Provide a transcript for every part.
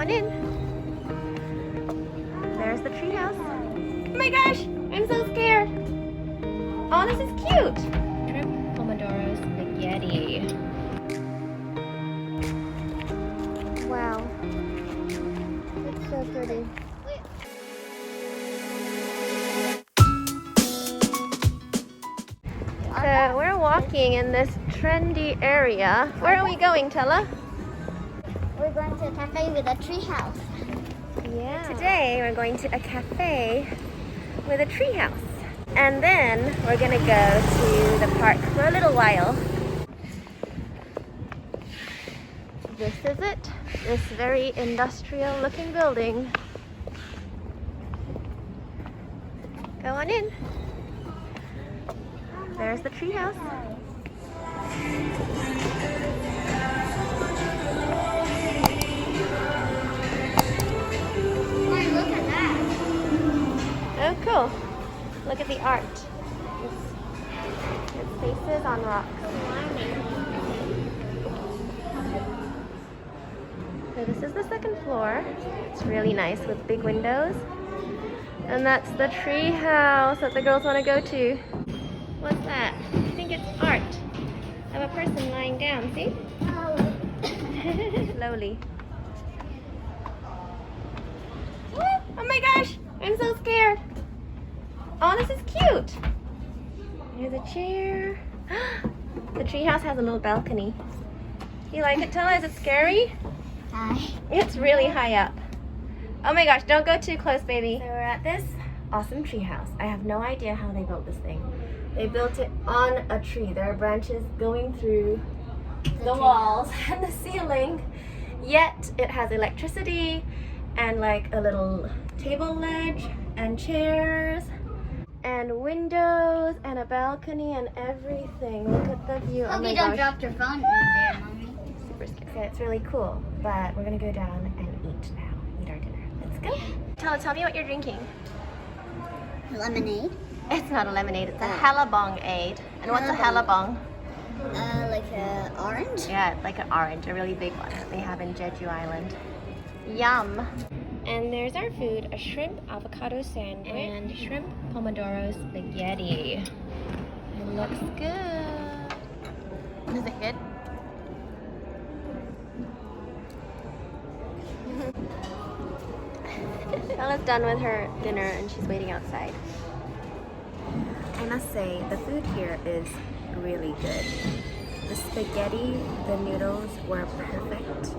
on in. There's the treehouse. Oh my gosh, I'm so scared. Oh, this is cute. Shrimp Pomodoro spaghetti. Wow. It's so pretty. So we're walking in this trendy area. Where are we going, Tella? We're going to a cafe with a tree house. Yeah. Today we're going to a cafe with a tree house. And then we're gonna go to the park for a little while. This is it. This very industrial looking building. Go on in. There's the tree house. Look at that. Oh, cool. Look at the art. It's faces on rocks. So this is the second floor. It's really nice with big windows. And that's the tree house that the girls want to go to. What's that? I think it's art of a person lying down, see? Slowly. Oh my gosh, I'm so scared. Oh, this is cute. There's a chair. The treehouse has a little balcony. You like it, Tella? Is it scary? It's really high up. Oh my gosh, don't go too close, baby. So we're at this awesome treehouse. I have no idea how they built this thing. They built it on a tree. There are branches going through the walls and the ceiling. Yet it has electricity and like a little table ledge and chairs and windows and a balcony and everything. Look at the view. Hope oh my you don't gosh. drop your phone in there, Mommy. Super scary. So it's really cool, but we're gonna go down and eat now. Eat our dinner. Let's go. Tell me what you're drinking. Lemonade. It's not a lemonade, it's a halabong-ade. And what's a halabong? Like an orange? Yeah, like an orange, a really big one that they have in Jeju Island. Yum! And there's our food, a shrimp avocado sandwich and shrimp pomodoro spaghetti. It looks good. Is it good? Bella's done with her dinner and she's waiting outside. I must say, the food here is really good. The spaghetti, the noodles were perfect.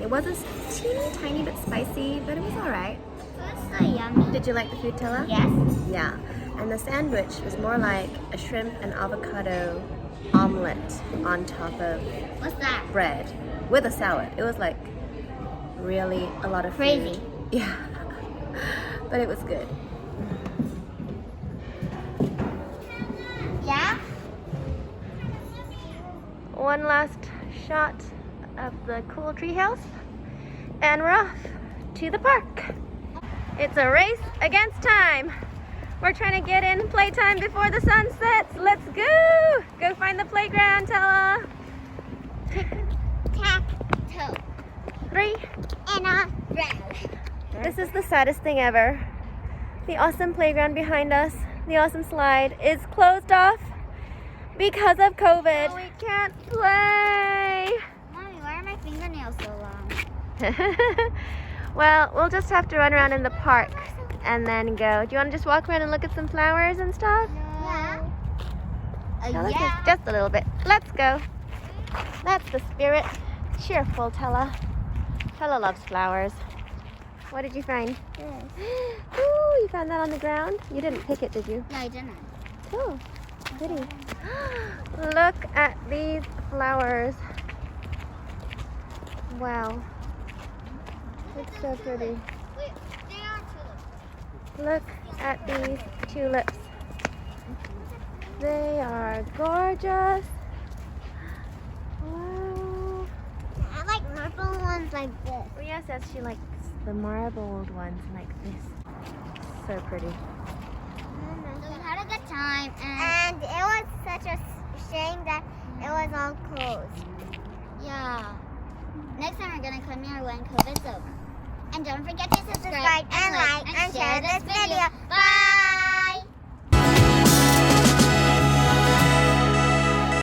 It was a teeny tiny bit spicy, but it was alright. That's so yummy. Did you like the food, Tella? Yes. Yeah. And the sandwich was more like a shrimp and avocado omelet on top of What's that? bread with a salad. It was like really a lot of Crazy. food. Yeah. But it was good. Yeah? One last shot of the cool treehouse, and we're off to the park. It's a race against time. We're trying to get in playtime before the sun sets. Let's go! Go find the playground, Tella. Tack-toe. 3. And a round. This is the saddest thing ever. The awesome playground behind us, the awesome slide, is closed off because of COVID. So we can't play. Mommy, why are my fingernails so long? Well, we'll just have to run around in the park and then go. Do you want to just walk around and look at some flowers and stuff? Yeah. No, this Yeah. is just a little bit. Let's go. That's the spirit. Cheerful, Tella. Tella loves flowers. What did you find? Yes. Ooh, you found that on the ground? You didn't pick it, did you? No, I didn't. Cool. Goody. Look at these flowers. Wow. It's so pretty. Wait, they are tulips. Look at these tulips. They are gorgeous. Wow. I like purple ones like this. Ria says she likes the marbled ones like this. So pretty. So we had a good time, and it was such a shame that it was all closed. Yeah. Next time we're gonna come here when COVID's over. And don't forget to